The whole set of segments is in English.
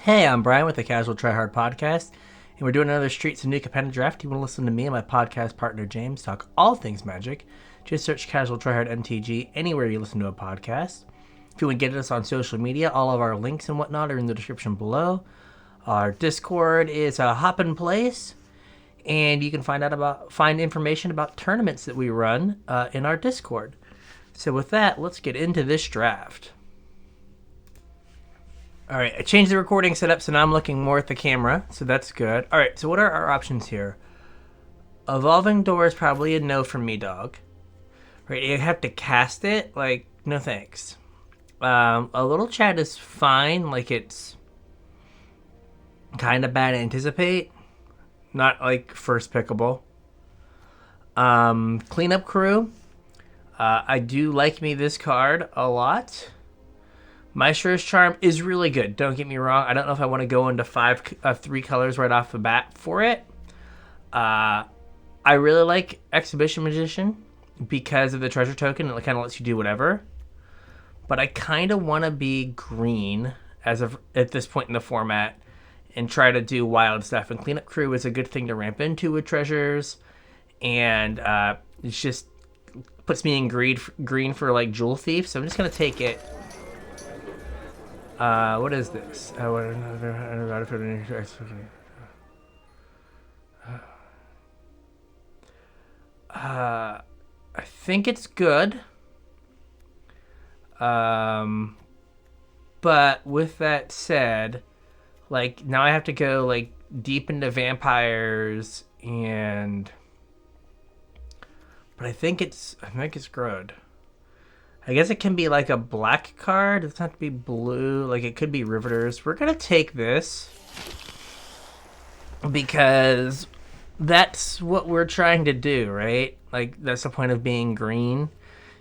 Hey, I'm Bryan with the Casual Try Hard podcast, and we're doing another Streets of New Capenna Draft. You want to listen to me and my podcast partner James talk all things Magic? Just search CasualTryHardMTG anywhere you listen to a podcast. If you want to get us on social media, all of our links and whatnot are in the description below. Our Discord is a hoppin' place, and you can find information about tournaments that we run in our Discord. So with that, let's get into this draft. All right, I changed the recording setup, so now I'm looking more at the camera, so that's good. All right, so what are our options here? Evolving Door is probably a no from me, dog. Right, you have to cast it? Like, no thanks. A little chat is fine, like it's kind of bad to anticipate. Not, like, first pickable. Cleanup Crew. I do like me this card a lot. Maestro's Charm is really good. Don't get me wrong. I don't know if I want to go into three colors right off the bat for it. I really like Exhibition Magician because of the treasure token. It kind of lets you do whatever. But I kind of want to be green at this point in the format and try to do wild stuff. And Cleanup Crew is a good thing to ramp into with treasures. And it's just puts me in green for like Jewel Thief. So I'm just going to take it. What is this? I think it's good. But with that said, like now I have to go like deep into vampires but I think it's good. I guess it can be like a black card. It doesn't have to be blue. Like it could be Riveters. We're going to take this because that's what we're trying to do, right? Like that's the point of being green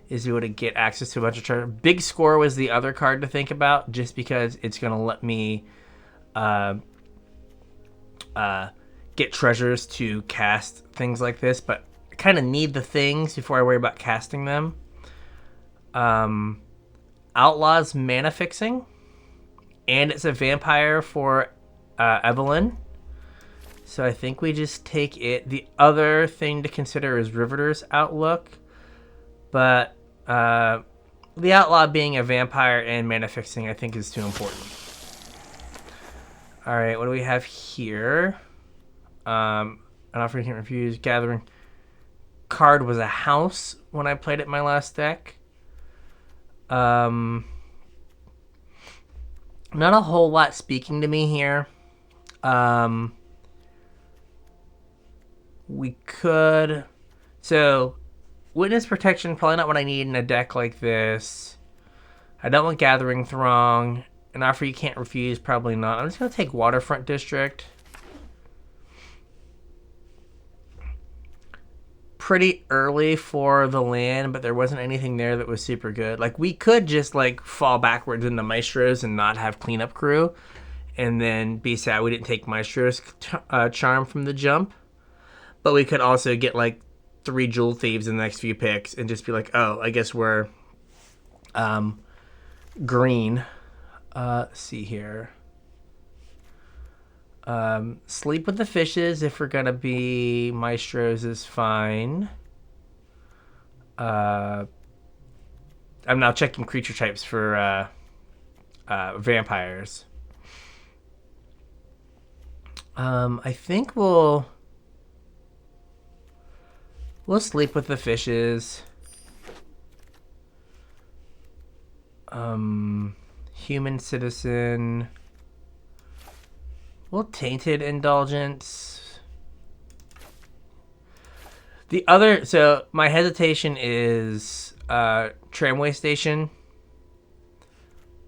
is you would get access to a bunch of treasure. Big Score was the other card to think about just because it's going to let me get treasures to cast things like this. But I kind of need the things before I worry about casting them. Outlaw's mana fixing, and it's a vampire for Evelyn. So I think we just take it. The other thing to consider is Riveter's Outlook, but the Outlaw being a vampire and mana fixing I think is too important. All right, what do we have here? An offer you can't refuse. Gathering card was a house when I played it in my last deck. Not a whole lot speaking to me here. We could... So, Witness Protection, probably not what I need in a deck like this. I don't want Gathering Throng. An offer you can't refuse, probably not. I'm just going to take Waterfront District. Pretty early for the land, but there wasn't anything there that was super good. Like we could just like fall backwards into Maestros and not have Cleanup Crew and then be sad we didn't take Maestro's Charm from the jump. But we could also get like 3 Jewel Thieves in the next few picks and just be like, oh, I guess we're green. Let's see here. Sleep with the Fishes, if we're gonna be Maestros, is fine. I'm now checking creature types for vampires. I think we'll Sleep with the Fishes. Human Citizen. Well, Tainted Indulgence. So my hesitation is Tramway Station.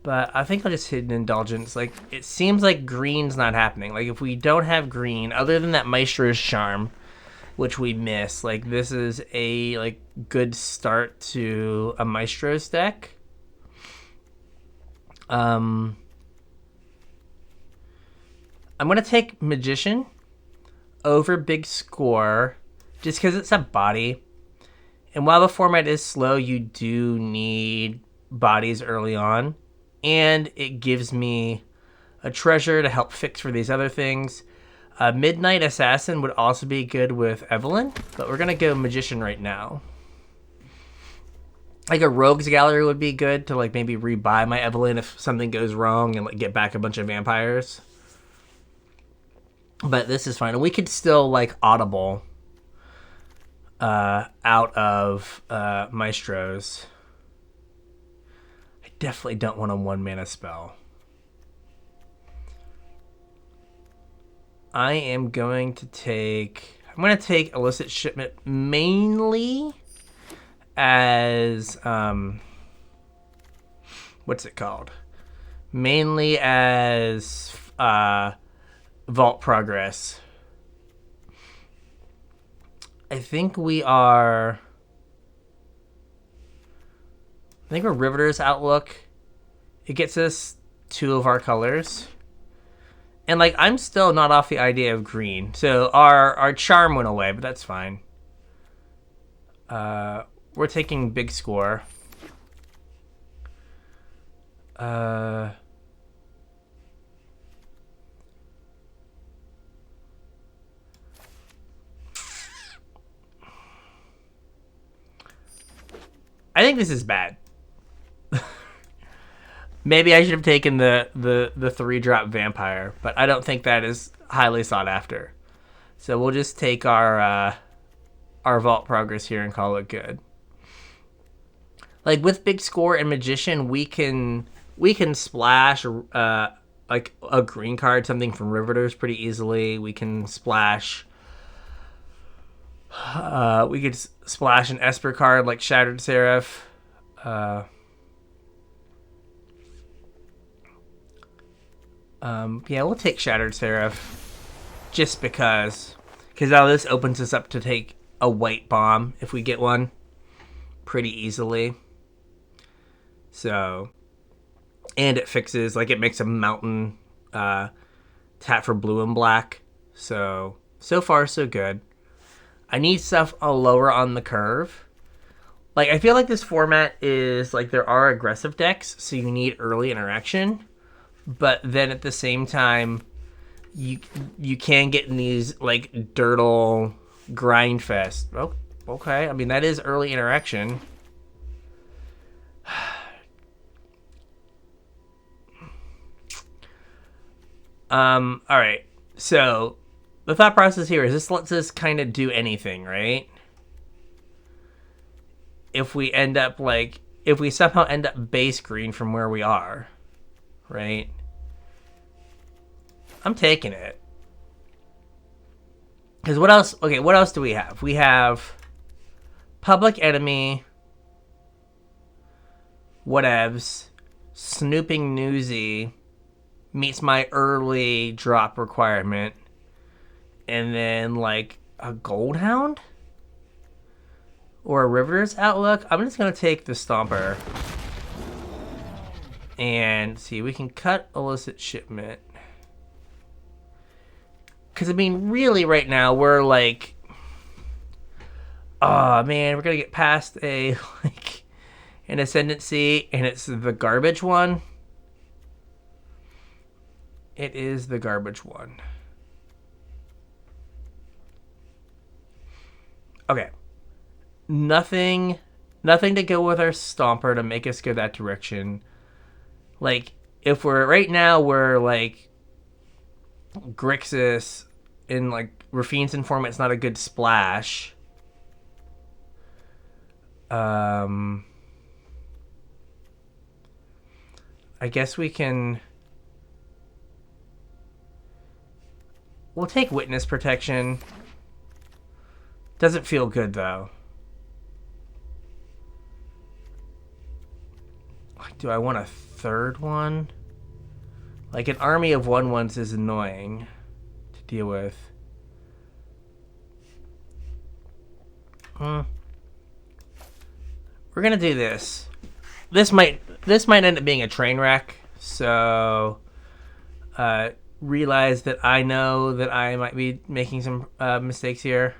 But I think I'll just hit an Indulgence. Like, it seems like green's not happening. Like, if we don't have green, other than that Maestro's Charm, which we miss, like, this is a, like, good start to a Maestro's deck. I'm going to take Magician over Big Score just because it's a body. And while the format is slow, you do need bodies early on. And it gives me a treasure to help fix for these other things. Midnight Assassin would also be good with Evelyn, but we're going to go Magician right now. Like a Rogues Gallery would be good to like maybe rebuy my Evelyn if something goes wrong and like get back a bunch of vampires. But this is fine. And we could still like Audible out of Maestros. I definitely don't want a 1-mana spell. I'm going to take Illicit Shipment mainly as what's it called? Mainly as Vault Progress. I think we're Riveter's Outlook. It gets us 2 of our colors. And, like, I'm still not off the idea of green. So our charm went away, but that's fine. We're taking big score. I think this is bad. Maybe I should have taken the 3-drop vampire, but I don't think that is highly sought after. So we'll just take our Vault Progress here and call it good. Like with Big Score and Magician, we can splash like a green card, something from Riveters pretty easily. We can splash. We could splash an Esper card like Shattered Seraph. Yeah, we'll take Shattered Seraph just because now this opens us up to take a white bomb if we get one pretty easily. So, and it fixes, like it makes a mountain tap for blue and black. So far so good. I need stuff lower on the curve. Like, I feel like this format is, like, there are aggressive decks, so you need early interaction. But then at the same time, you can get in these, like, dirtle grind fest. Oh, okay. I mean, that is early interaction. All right. So the thought process here is this lets us kind of do anything, right? If we somehow end up base green from where we are, right? I'm taking it. Because what else? Okay, what else do we have? We have Public Enemy, whatevs, Snooping Newsy meets my early drop requirement, and then like a Goldhound or a Riveter's Outlook. I'm just gonna take the Stomper and see. We can cut Illicit Shipment. Because, I mean, really right now, we're like, oh, man, we're going to get past an Ascendancy, and it's the garbage one. It is the garbage one. Okay. Nothing to go with our Stomper to make us go that direction. Like, if right now, we're, like, Grixis in like Rafine's format's not a good splash. I guess we'll take Witness Protection. Doesn't feel good though. Do I want a third one? Like, an army of 1/1s is annoying to deal with. We're gonna do this. This might end up being a train wreck. So, realize that I know that I might be making some mistakes here.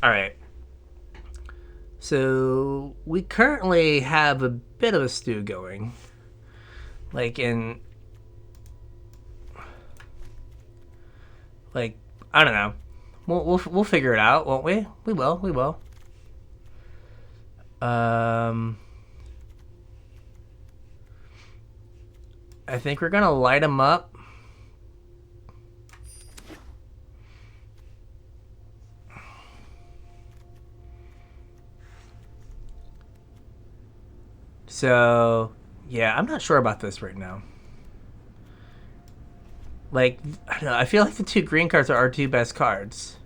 All right. So we currently have a bit of a stew going. Like I don't know. We'll figure it out, won't we? We will. I think we're gonna light them up. So, yeah, I'm not sure about this right now. Like, I don't know. I feel like the 2 green cards are our 2 best cards,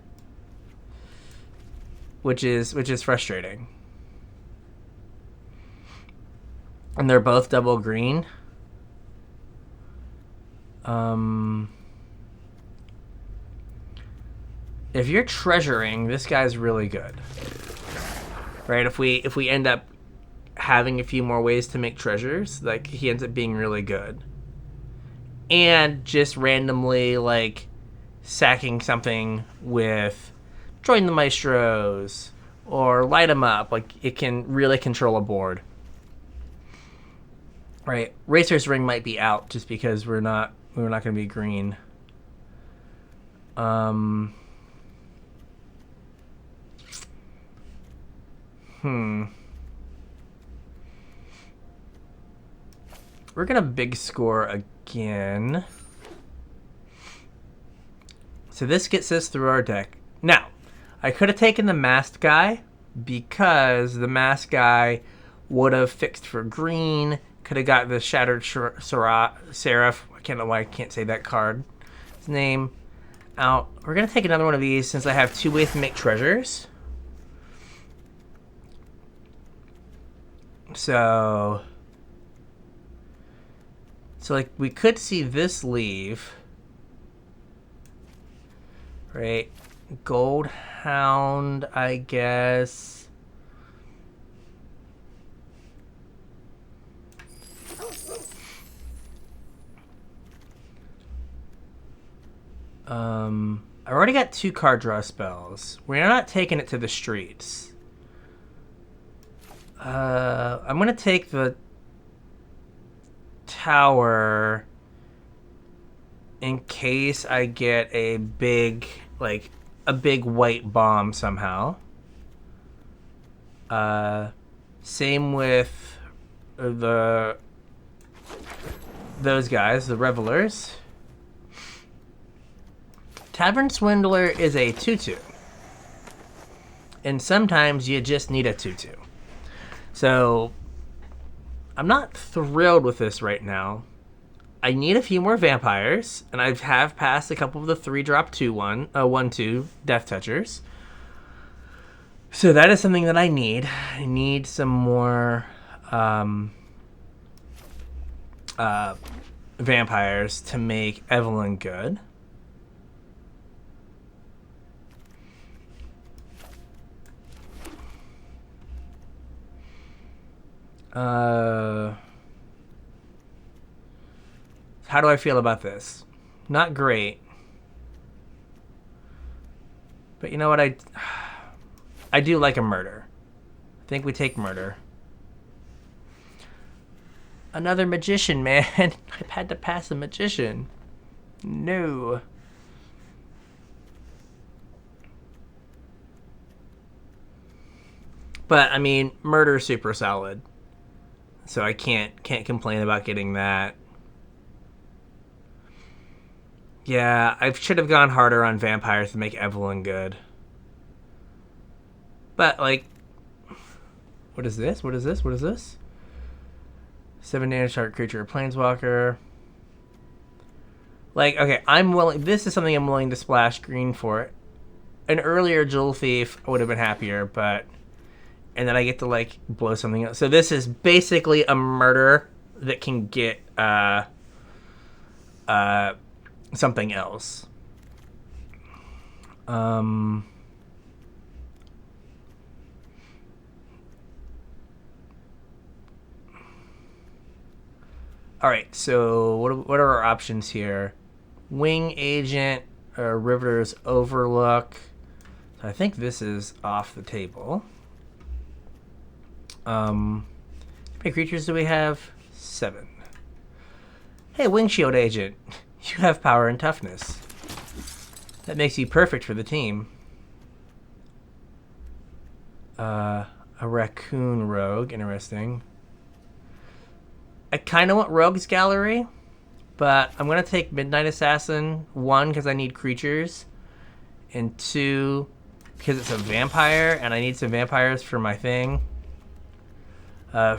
which is frustrating. And they're both double green. If you're treasuring, this guy's really good, right? If we end up having a few more ways to make treasures, like, he ends up being really good. And just randomly, like, sacking something with Join the Maestros or Light 'em Up, like, it can really control a board. Right, Racer's Ring might be out just because we're not going to be green. We're gonna big score again. So this gets us through our deck. Now, I could have taken the masked guy because the masked guy would have fixed for green. Could have got the Shattered Seraph. I can't know why I can't say that card's name out. We're going to take another one of these since I have 2 ways to make treasures. So like, we could see this leave. Right? Gold Hound, I guess. I already got 2 card draw spells. We're not taking it to the streets. I'm gonna take the tower in case I get a big white bomb somehow. Same with those guys, the Revelers. Tavern Swindler is a 2/2. And sometimes you just need a 2/2. So, I'm not thrilled with this right now. I need a few more vampires, and I have passed a couple of the 3-drop 1/2 Death Touchers. So that is something that I need. I need some more vampires to make Evelyn good. How do I feel about this? Not great. But you know what? I do like a murder. I think we take murder. Another magician, man. I've had to pass a magician. No. But I mean, murder's super solid. So I can't complain about getting that. Yeah, I should have gone harder on vampires to make Evelyn good. But, like, what is this? 7 damage target creature or planeswalker. Like, okay, this is something I'm willing to splash green for. An earlier Jewel Thief, I would have been happier, but... And then I get to, like, blow something else. So this is basically a murder that can get something else. All right, so what are our options here? Wing Agent, Riveter's Overlook. So I think this is off the table. How many creatures do we have? 7. Hey, Wing Shield Agent. You have power and toughness. That makes you perfect for the team. A Raccoon Rogue. Interesting. I kind of want Rogue's Gallery, but I'm going to take Midnight Assassin. 1, because I need creatures. And 2, because it's a vampire, and I need some vampires for my thing. We're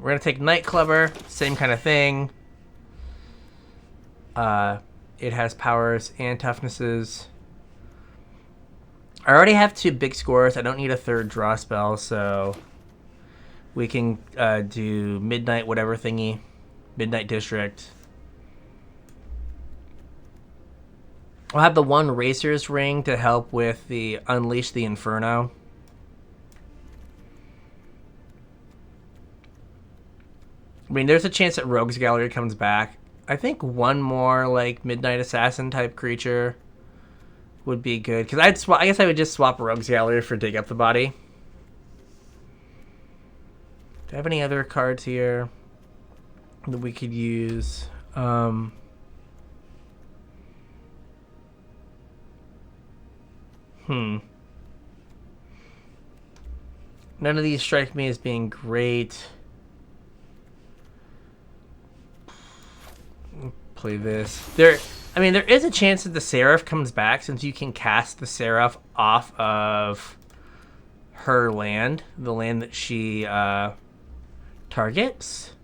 going to take Nightclubber. Same kind of thing. It has powers and toughnesses. I already have 2 big scores. I don't need a 3rd draw spell, so we can do Midnight whatever thingy. Midnight District. I'll have the 1 Racer's Ring to help with the Unleash the Inferno. I mean, there's a chance that Rogue's Gallery comes back. I think 1 more, like, Midnight Assassin type creature would be good. Because I guess I would just swap Rogue's Gallery for Dig Up the Body. Do I have any other cards here that we could use? None of these strike me as being great. Play this. There is a chance that the Seraph comes back, since you can cast the Seraph off of her land, the land that she targets.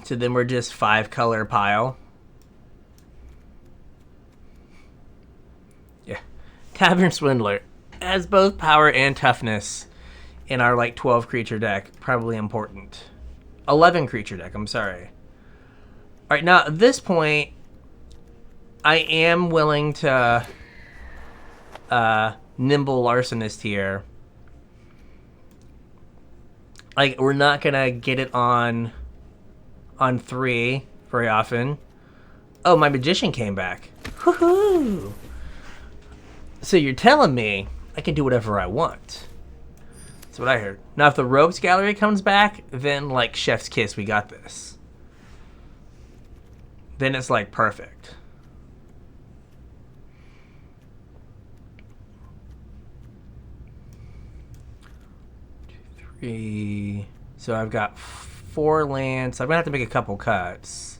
So then we're just 5-color pile. Yeah. Tavern Swindler has both power and toughness in our, like, 12 creature deck. Probably important. 11 creature deck, I'm sorry. Alright, now at this point, I am willing to Nimble Larcenist here. Like, we're not gonna get it on 3 very often. Oh, my Magician came back. Woohoo! So you're telling me I can do whatever I want. That's what I heard. Now, if the Rogue's Gallery comes back, then, like, chef's kiss, we got this. Then it's, like, perfect. Two, 3. So I've got 4 lands. I'm going to have to make a couple cuts.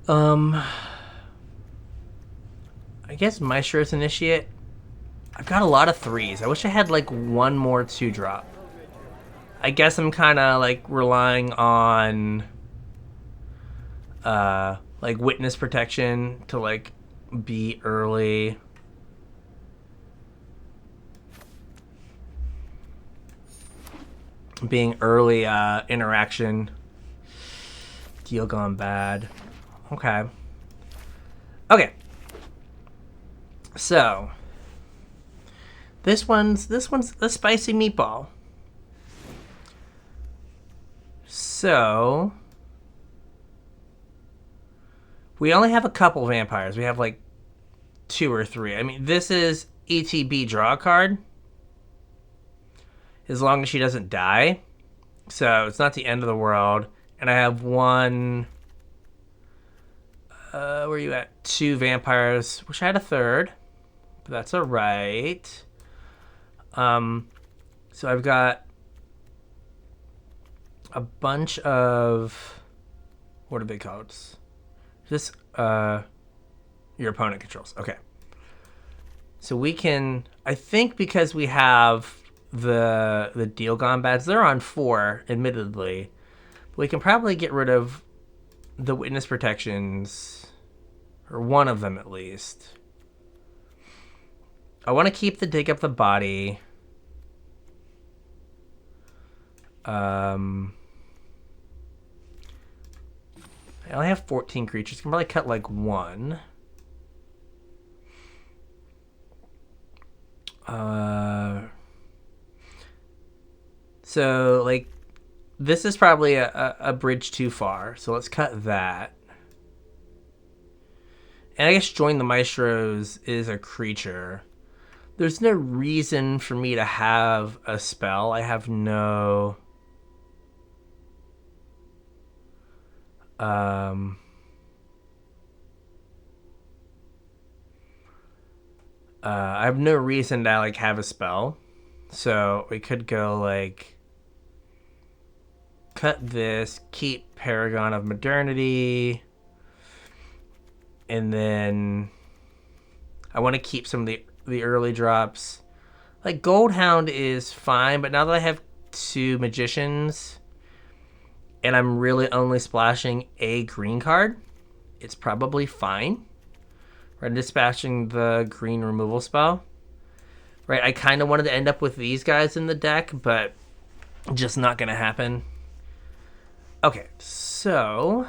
I guess Maestro's Initiate. I've got a lot of 3s. I wish I had, like, 1 more 2-drop. I guess I'm kind of, like, relying on, like, Witness Protection to, like, be early. Being early interaction. Deal gone bad. Okay. Okay. So this one's a spicy meatball. So we only have a couple vampires. We have like 2 or 3. I mean, this is ETB draw card. As long as she doesn't die. So it's not the end of the world. And I have 1... where are you at? 2 vampires. Wish I had a 3rd. But that's alright. So I've got a bunch of... What are they called? This, your opponent controls. Okay. So we can... I think because we have the deal gone bads, they're on 4, admittedly. But we can probably get rid of the witness protections, or one of them at least. I want to keep the dig up the body. I only have 14 creatures. Can probably cut like 1. So like this is probably a bridge too far. So let's cut that. And I guess Join the Maestros is a creature. There's no reason for me to have a spell. I have no... I have no reason to like have a spell. So we could go like cut this, keep Paragon of Modernity, and then I want to keep some of the early drops. Like Goldhound is fine, but now that I have 2 Magicians and I'm really only splashing a green card, it's probably fine. Right, dispatching the green removal spell. Right, I kind of wanted to end up with these guys in the deck, but just not going to happen. Okay, so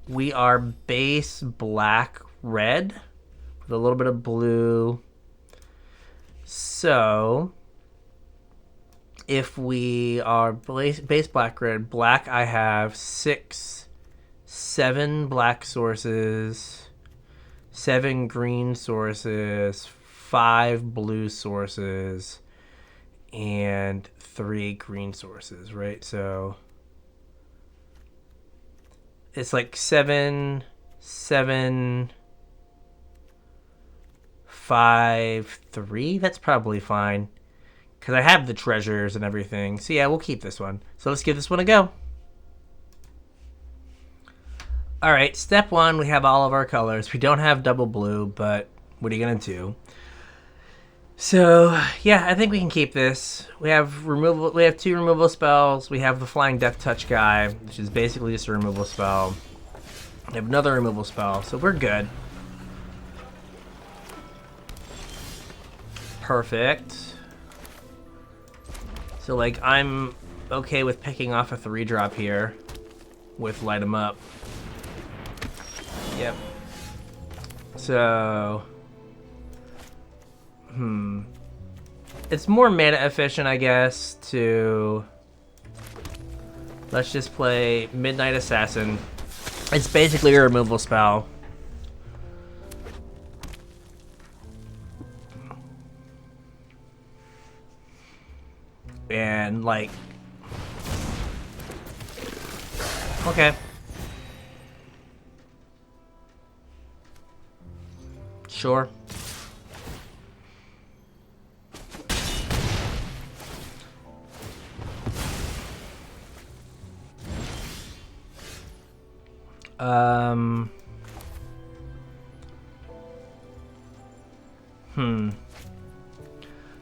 we are base black red with a little bit of blue. So if we are base black red, black, I have 7 black sources, 7 green sources, 5 blue sources, and 3 green sources, right? So it's like 7, 7, 5, 3. That's probably fine because I have the treasures and everything. So yeah, we'll keep this one. So let's give this one a go. All right, step 1, we have all of our colors. We don't have double blue, but what are you gonna do? So yeah, I think we can keep this. We have removal. We have 2 removal spells. We have the Flying Death Touch guy, which is basically just a removal spell. We have another removal spell, so we're good. Perfect. So like I'm okay with picking off a 3-drop here with Light 'em Up. Yep. So, it's more mana efficient, I guess, to... Let's just play Midnight Assassin. It's basically a removal spell. And, like... Okay. Sure.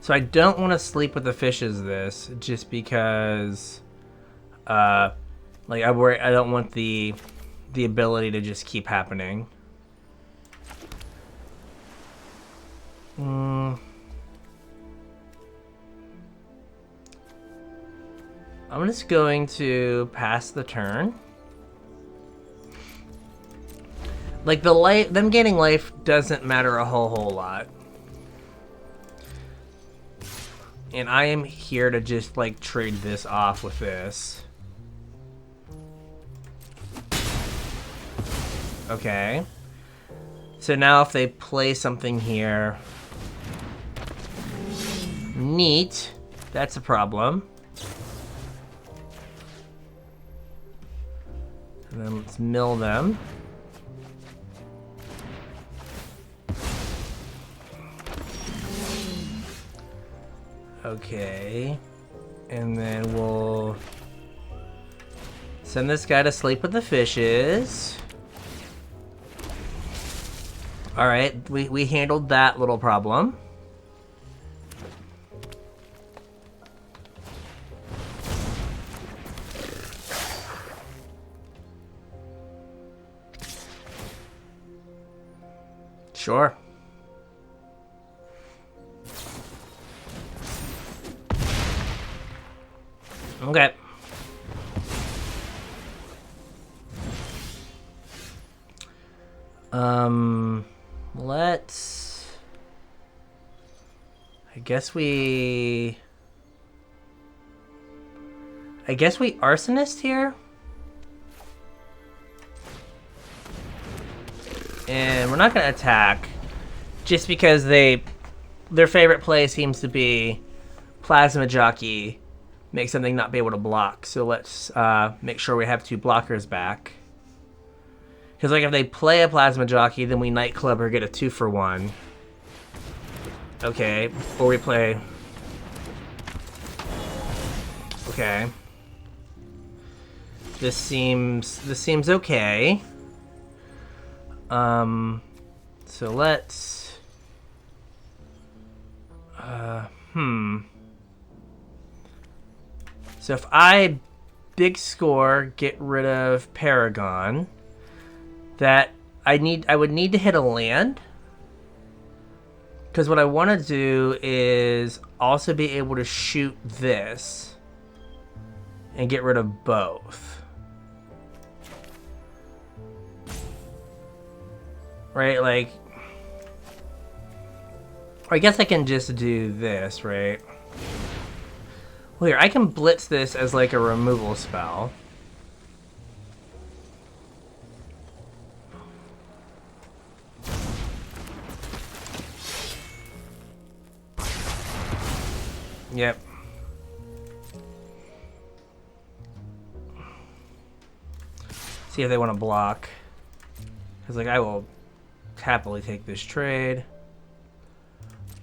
So I don't want to sleep with the fishes this, just because, like I worry, I don't want the ability to just keep happening. I'm just going to pass the turn. Like them gaining life doesn't matter a whole lot. And I am here to just like trade this off with this. Okay. So now if they play something here, neat, that's a problem. And then let's mill them. Okay. And then we'll send this guy to sleep with the fishes. Alright, we handled that little problem. Sure. Okay. Let's... I guess we arsonist here? And we're not going to attack just because their favorite play seems to be Plasma Jockey, make something not be able to block. So let's make sure we have 2 blockers back. Because like if they play a Plasma Jockey, then we Nightclub or get a 2-for-1. Okay, or we play... Okay. This seems okay. So let's So if I big score, get rid of Paragon, that I would need to hit a land. Because what I want to do is also be able to shoot this and get rid of both. Right, like... I guess I can just do this, right? Well, here, I can blitz this as like a removal spell. Yep. See if they want to block. Because, like, I will happily take this trade.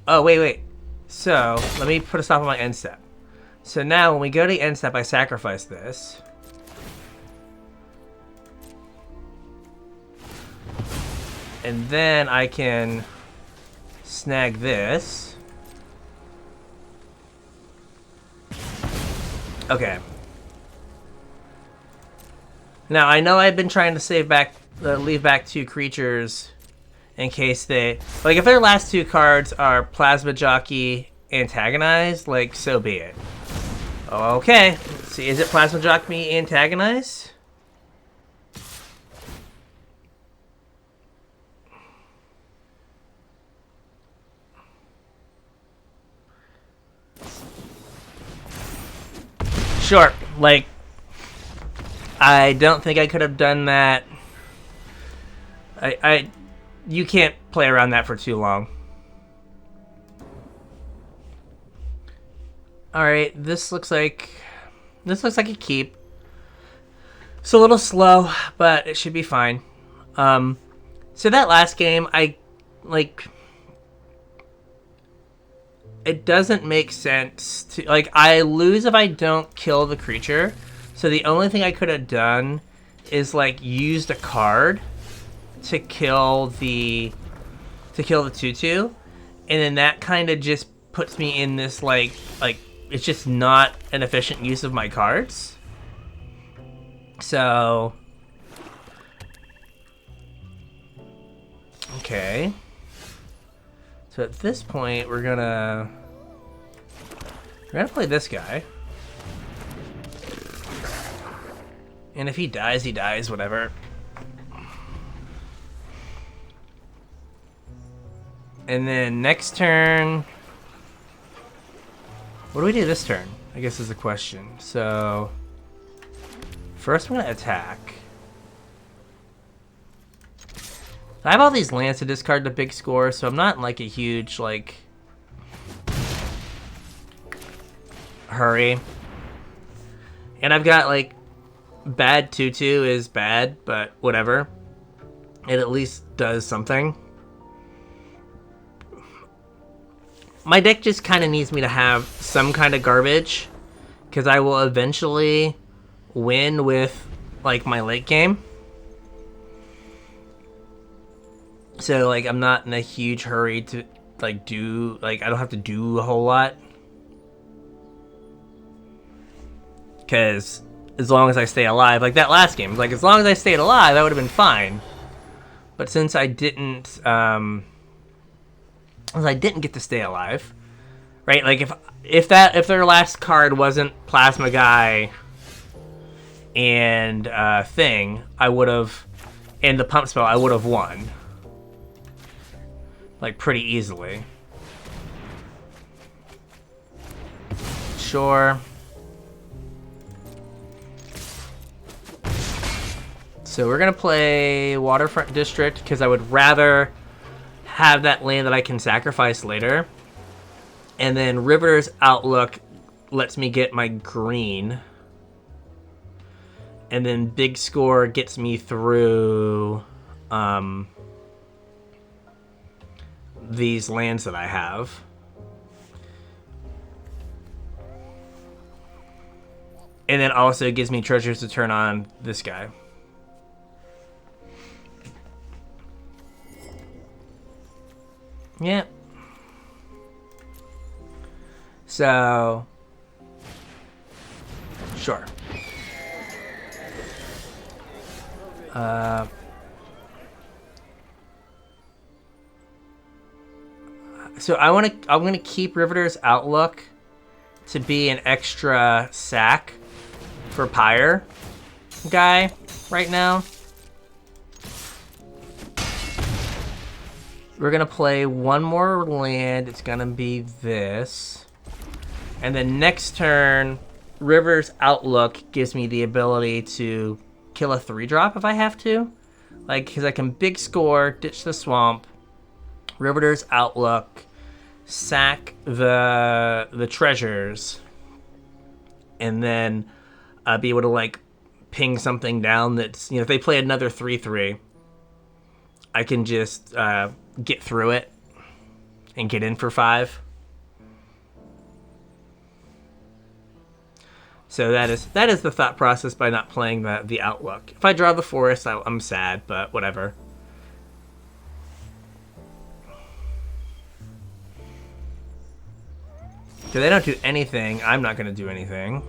Oh, wait. So, let me put a stop on my end step. So now, when we go to end step, I sacrifice this. And then I can snag this. Okay. Now, I know I've been trying to leave back 2 creatures in case they... Like, if their last 2 cards are Plasma Jockey Antagonized, like, so be it. Okay. Let's see, is it Plasma Jockey Antagonized? Sure, like, I don't think I could have done that. You can't play around that for too long. Alright, this looks like a keep. It's a little slow, but it should be fine. So that last game, it doesn't make sense to, like, I lose if I don't kill the creature. So the only thing I could have done is, like, used a card to kill the 2/2, and then that kind of just puts me in this, like it's just not an efficient use of my cards. So okay. So at this point, we're gonna play this guy. And if he dies, whatever. And then next turn... What do we do this turn? I guess is the question. So... First, I'm gonna attack. I have all these lands to discard the big score, so I'm not in, like, a huge, like... hurry. And I've got, like... Bad 2/2 is bad, but whatever. It at least does something. My deck just kind of needs me to have some kind of garbage, because I will eventually win with, like, my late game. So, like, I'm not in a huge hurry to, like, I don't have to do a whole lot. Because as long as I stay alive, like that last game, like, as long as I stayed alive, I would have been fine. But since I didn't, get to stay alive, right? Like, if their last card wasn't Plasma Guy and thing, I would have, and the pump spell, I would have won, like, pretty easily. Sure. So we're going to play Waterfront District because I would rather have that land that I can sacrifice later. And then Riveter's Outlook lets me get my green. And then Big Score gets me through these lands that I have. And then also gives me treasures to turn on this guy. Yeah. So, sure. So I'm gonna keep Riveter's Outlook to be an extra sack for Pyre guy right now. We're gonna play one more land. It's gonna be this. And then next turn, River's Outlook gives me the ability to kill a 3-drop if I have to. Like, because I can Big Score, ditch the swamp, Riveter's Outlook, sack the treasures, and then be able to, like, ping something down that's, if they play another 3/3, I can just get through it and get in for 5. So that is the thought process by not playing the Outlook. If I draw the forest, I'm sad, but whatever. If they don't do anything, I'm not going to do anything.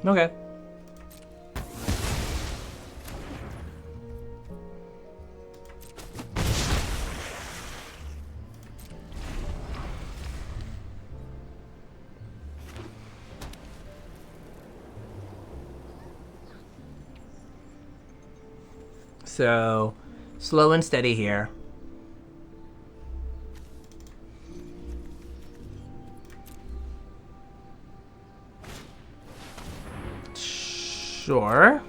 Okay. So, slow and steady here. Sure.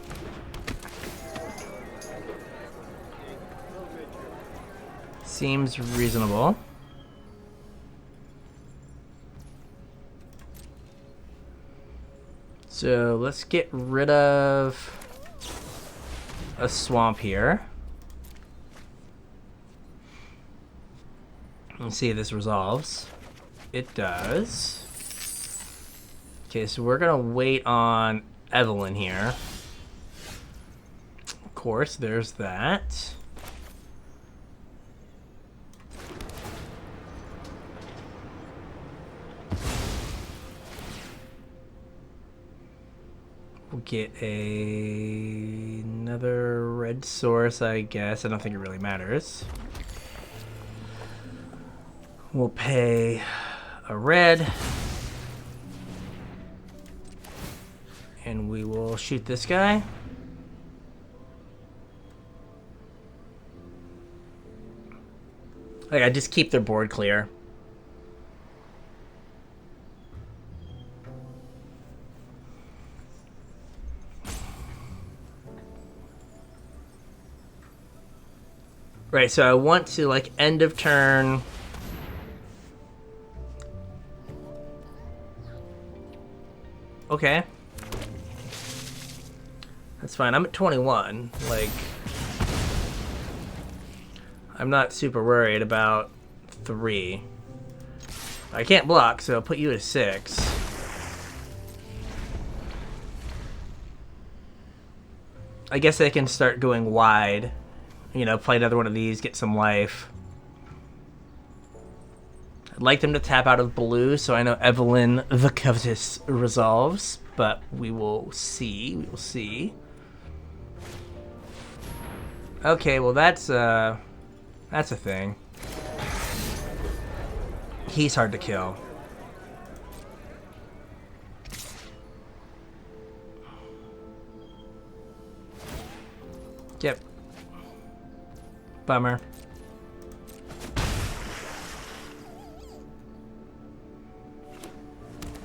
Seems reasonable. So let's get rid of a swamp here. Let's see if this resolves. It does. Okay, so we're gonna wait on Evelyn here. Of course, there's that. We'll get another red source, I guess. I don't think it really matters. We'll pay a red. And we will shoot this guy. Like, I just keep their board clear. Right, so I want to, like, end of turn. Okay. That's fine. I'm at 21. Like, I'm not super worried about 3. I can't block, so I'll put you at 6. I guess they can start going wide. Play another one of these, get some life. I'd like them to tap out of blue, so I know Evelyn the Covetous resolves, but we will see. We will see. Okay, well that's a thing. He's hard to kill. Yep. Bummer.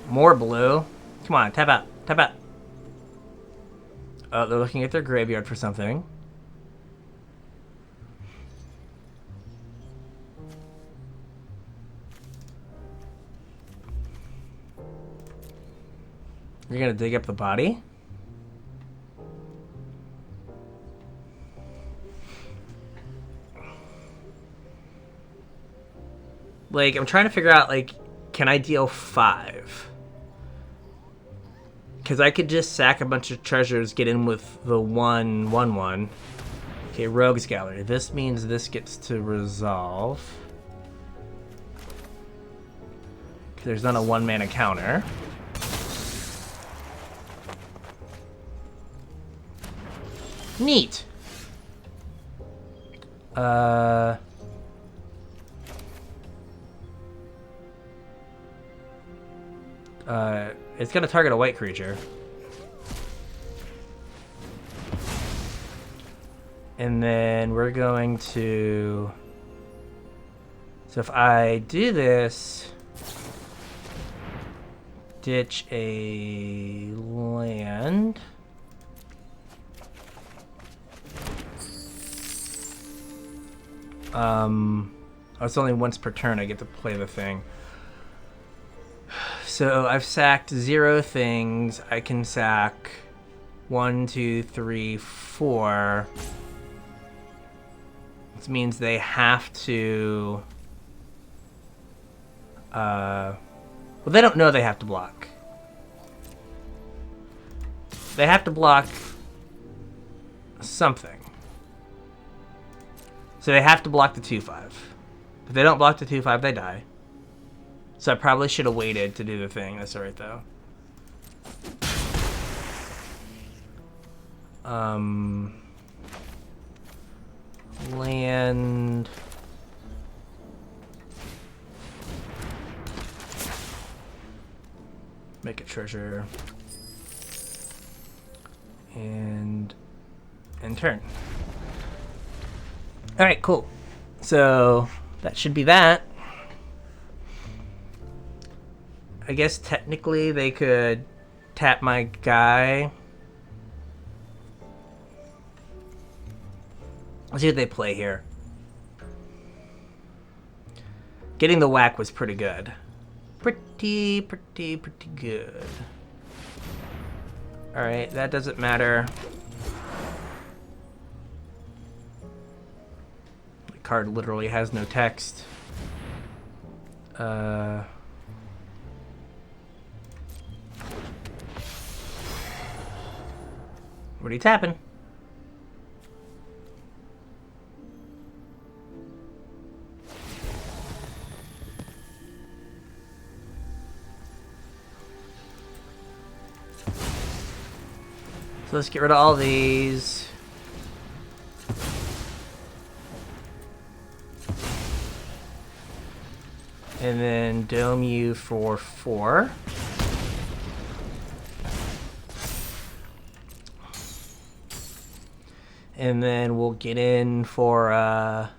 More blue. Come on, tap out. Tap out. Oh, they're looking at their graveyard for something. You're gonna dig up the body? Like, I'm trying to figure out, like, can I deal 5? Because I could just sack a bunch of treasures, get in with the 1/1/1. Okay, Rogue's Gallery. This means this gets to resolve. There's not a 1-mana counter. Neat. It's gonna target a white creature. And then we're going to... So if I do this... Ditch a land... It's only once per turn I get to play the thing. So I've sacked 0 things. I can sack 1, 2, 3, 4. This means they have to... well, they don't know they have to block. They have to block something. So they have to block the 2/5. If they don't block the 2/5, they die. So I probably should have waited to do the thing. That's alright, though. Land... Make a treasure. And turn. Alright, cool. So, that should be that. I guess technically they could tap my guy. Let's see what they play here. Getting the whack was pretty good. Pretty good. Alright, that doesn't matter. The card literally has no text. What are you tapping? So let's get rid of all these. And then dome you for 4. And then we'll get in for 1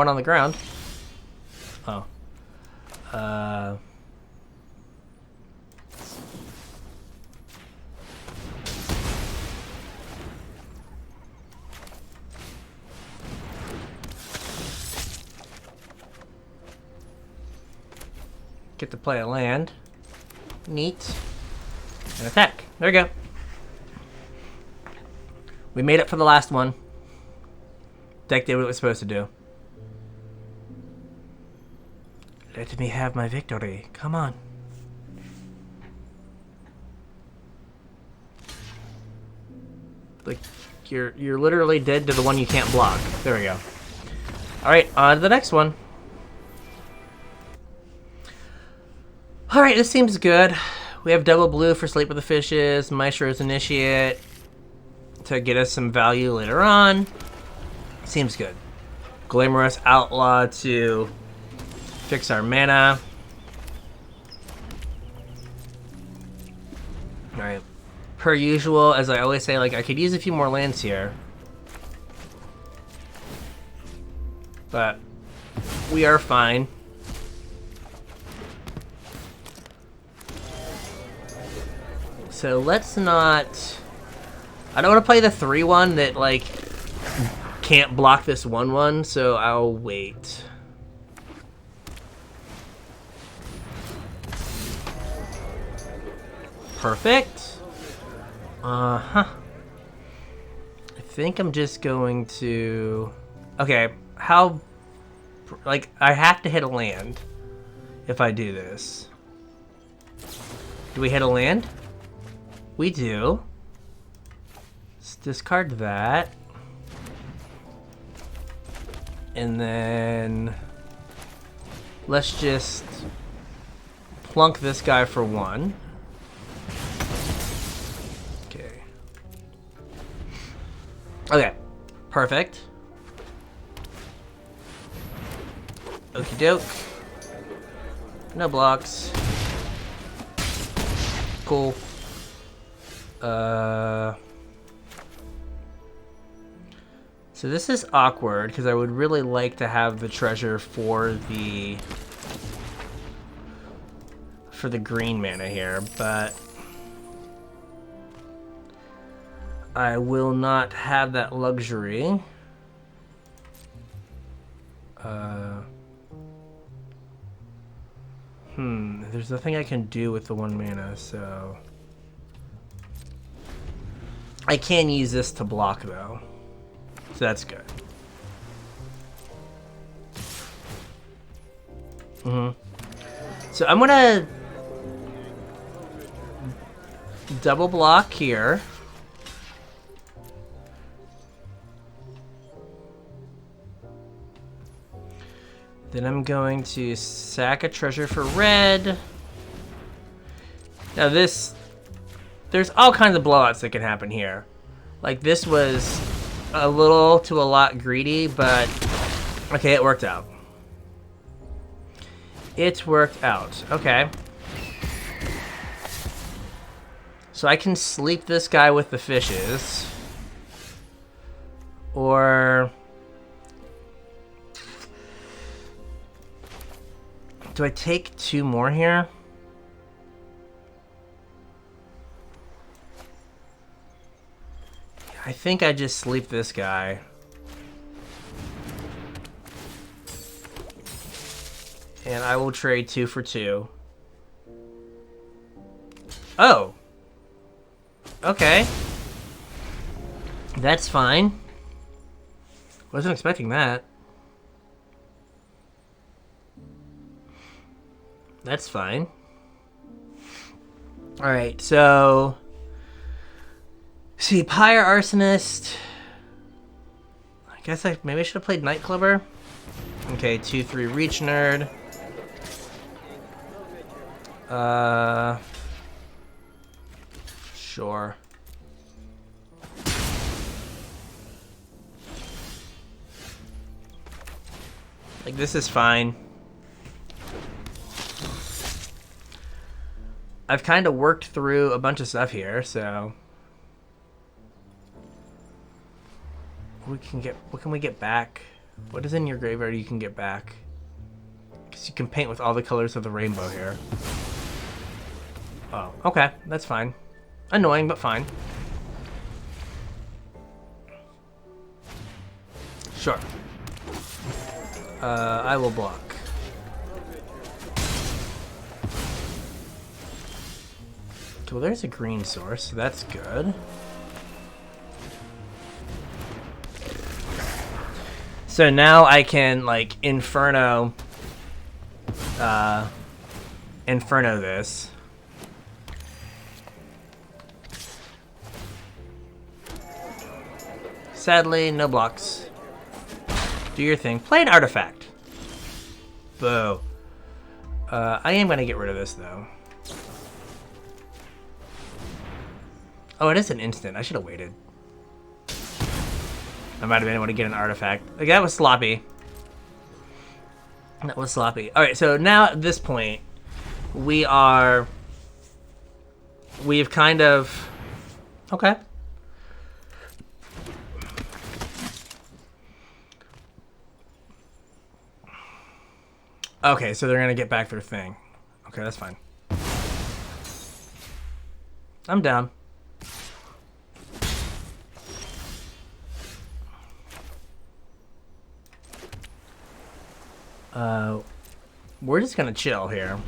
on the ground. Oh. Get to play a land. Neat. And attack. There we go. We made it for the last one. Deck did what it was supposed to do. Let me have my victory. Come on. Like, you're literally dead to the one you can't block. There we go. Alright, on to the next one. Alright, this seems good. We have double blue for Sleep with the Fishes, Maestro's Initiate to get us some value later on. Seems good. Glamorous Outlaw to fix our mana. Alright. Per usual, as I always say, like, I could use a few more lands here. But we are fine. So let's not... I don't want to play the 3-1 that, like, can't block this 1-1, so I'll wait. Perfect. Uh-huh. I think I'm just going to... Okay, how... Like, I have to hit a land if I do this. Do we hit a land? We do. Let's discard that. And then... Let's just plunk this guy for 1. Okay. Okay. Perfect. Okie doke. No blocks. Cool. So this is awkward because I would really like to have the treasure for the green mana here, but I will not have that luxury. There's nothing I can do with the 1 mana, so... I can use this to block, though. So that's good. So I'm gonna... double block here. Then I'm going to sack a treasure for red. Now this... There's all kinds of blowouts that can happen here. Like, this was a little to a lot greedy, but... Okay, it worked out. It worked out. Okay. So I can sleep this guy with the fishes. Or... Do I take 2 more here? I think I just sleep this guy. And I will trade 2 for 2. Oh! Okay. That's fine. Wasn't expecting that. That's fine. Alright, so... See, Pyre Arsonist... I guess maybe I should have played Nightclubber. Okay, 2/3 Reach Nerd. Sure. Like, this is fine. I've kind of worked through a bunch of stuff here, so... What can we get back? What is in your graveyard you can get back? Because you can paint with all the colors of the rainbow here. Oh, okay, that's fine. Annoying, but fine. Sure. I will block. Well, there's a green source, so that's good. So now I can, like, Inferno this. Sadly, no blocks. Do your thing. Play an artifact. Boo. I am going to get rid of this, though. Oh, it is an instant. I should have waited. I might have been able to get an artifact. Like, that was sloppy. That was sloppy. Alright, so now at this point, we've kind of Okay. Okay, so they're gonna get back their thing. Okay, that's fine. I'm down. We're just gonna chill here.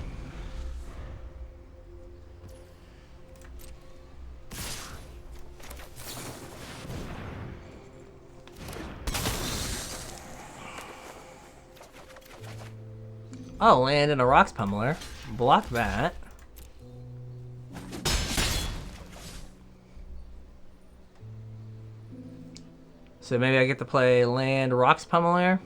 Oh, land in a Rocks Pummeler. Block that. So maybe I get to play land Rocks Pummeler.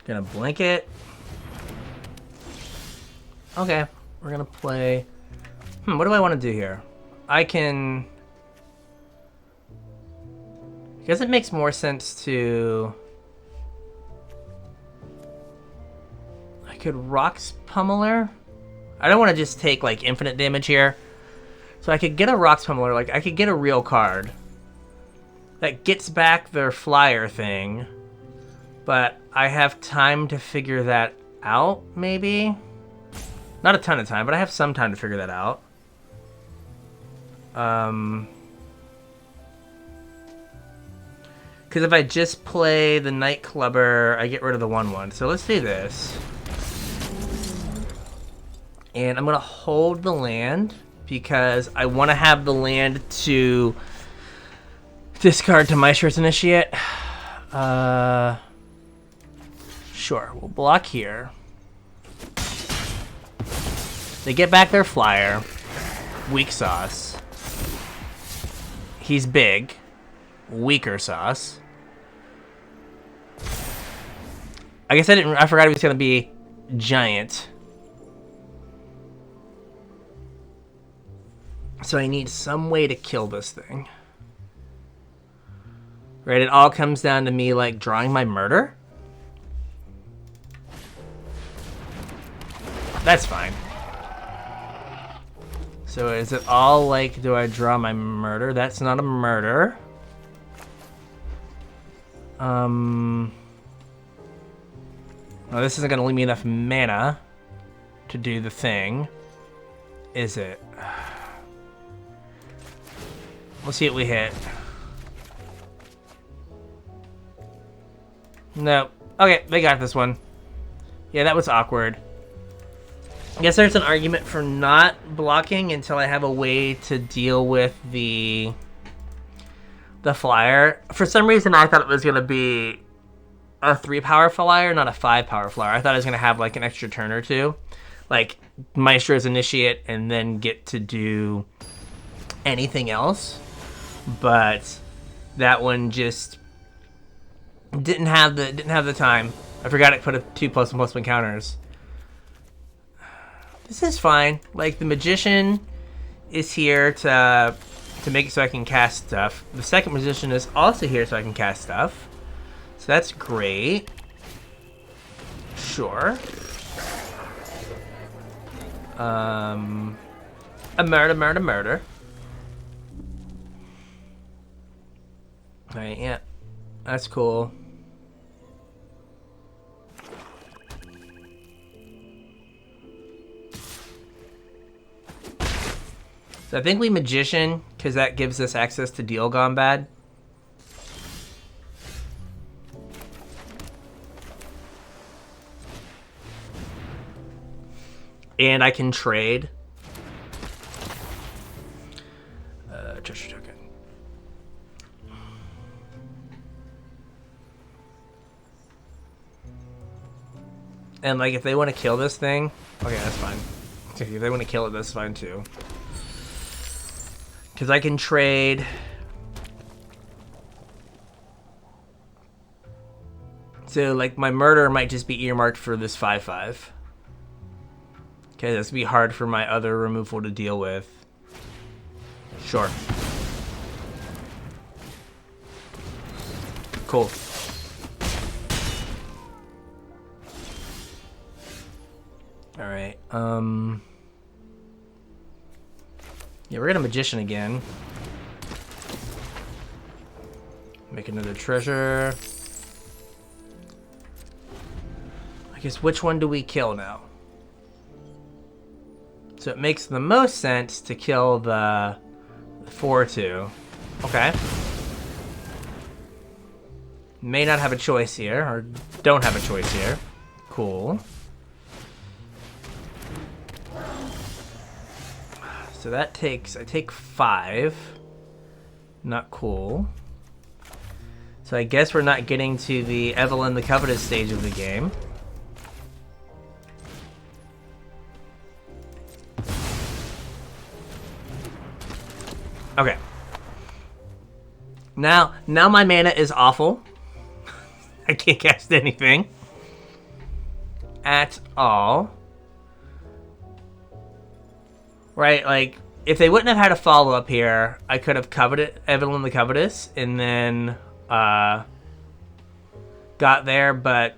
Gonna blink it. Okay, we're gonna play... what do I want to do here? I can... I guess it makes more sense to... I could Rocks Pummeler. I don't want to just take like infinite damage here. So I could get a Rocks Pummeler, like I could get a real card that gets back their flyer thing, but I have time to figure that out, maybe? Not a ton of time, but I have some time to figure that out. Because if I just play the Nightclubber, I get rid of the 1/1. So let's do this. And I'm going to hold the land because I want to have the land to discard to Maestro's Initiate. Sure, we'll block here. They get back their flyer. Weak sauce. He's big. Weaker sauce. I guess I forgot he was gonna be giant. So I need some way to kill this thing. Right, it all comes down to me like drawing my murder. That's fine. So is it all like, do I draw my murder? That's not a murder. Well, this isn't gonna leave me enough mana to do the thing, is it? We'll see what we hit. No. Okay, they got this one. Yeah, that was awkward. I guess there's an argument for not blocking until I have a way to deal with the flyer. For some reason, I thought it was going to be a 3-power flyer, not a 5-power flyer. I thought I was going to have like an extra turn or two. Like Maestro's Initiate and then get to do anything else. But that one just didn't have the time. I forgot it put a 2+1/+1 counters. This is fine. Like the Magician is here to make it so I can cast stuff. The second Magician is also here so I can cast stuff. So that's great. Sure. A murder. Alright, yeah. That's cool. So I think we Magician, because that gives us access to Deal Gone Bad. And I can trade. Treasure token. And like if they want to kill this thing, okay, that's fine. If they want to kill it, that's fine too. Because I can trade. So like my murder might just be earmarked for this 5/5. Okay, that's gonna be hard for my other removal to deal with. Sure. Cool. All right. Yeah, we're gonna Magician again. Make another treasure. I guess which one do we kill now? So it makes the most sense to kill the 4-2. Okay. May not have a choice here, or don't have a choice here. Cool. So that takes, I take 5. Not cool. So I guess we're not getting to the Evelyn the Covetous stage of the game. Okay. Now my mana is awful. I can't cast anything. At all. Right, like, if they wouldn't have had a follow-up here, I could have coveted Evelyn the Covetous and then got there, but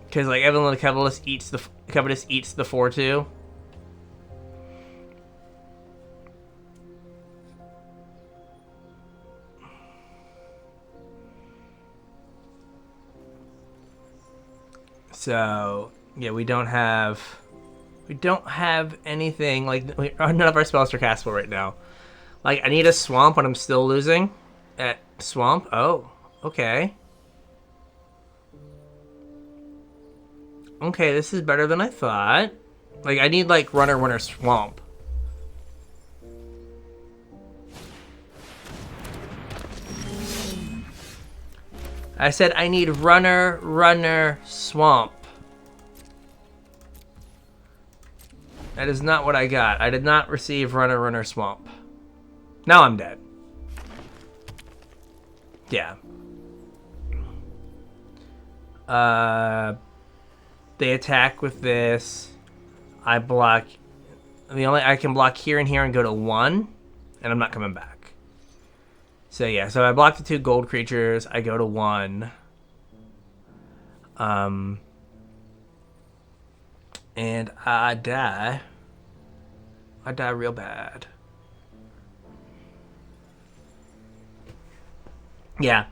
because like Evelyn the Covetous eats the 4-2. So yeah, we don't have anything, like none of our spells are castable right now. Like I need a swamp when I'm still losing at swamp. Oh, okay. Okay, this is better than I thought. Like I need like runner swamp. I said I need runner swamp. That is not what I got. I did not receive runner swamp. Now I'm dead. Yeah. They attack with this. I block. I can block here and here and go to 1, and I'm not coming back. So yeah, so I block the 2 gold creatures. I go to 1. And I die. I die real bad. Yeah.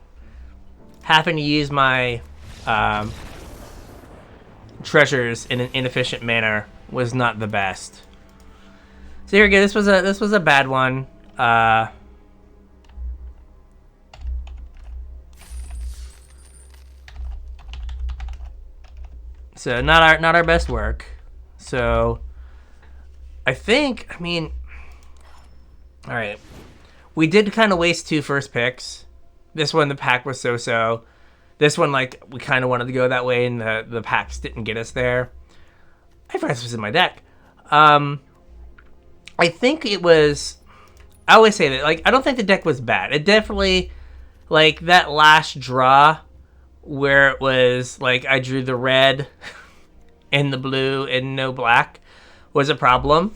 Having to use my treasures in an inefficient manner was not the best. So here we go. This was a bad one. So not our best work. So I mean, all right. We did kind of waste 2 first picks. This one, the pack was so-so. This one, like, we kind of wanted to go that way, and the packs didn't get us there. I forgot this was in my deck. I think it was... I always say that, like, I don't think the deck was bad. It definitely, like, that last draw where it was, like, I drew the red and the blue and no black was a problem.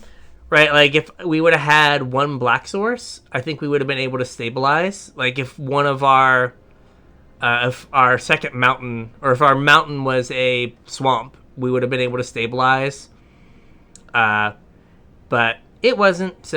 Right, like if we would have had 1 black source, I think we would have been able to stabilize. Like if one of our second mountain, or if our mountain was a swamp, we would have been able to stabilize. But it wasn't. So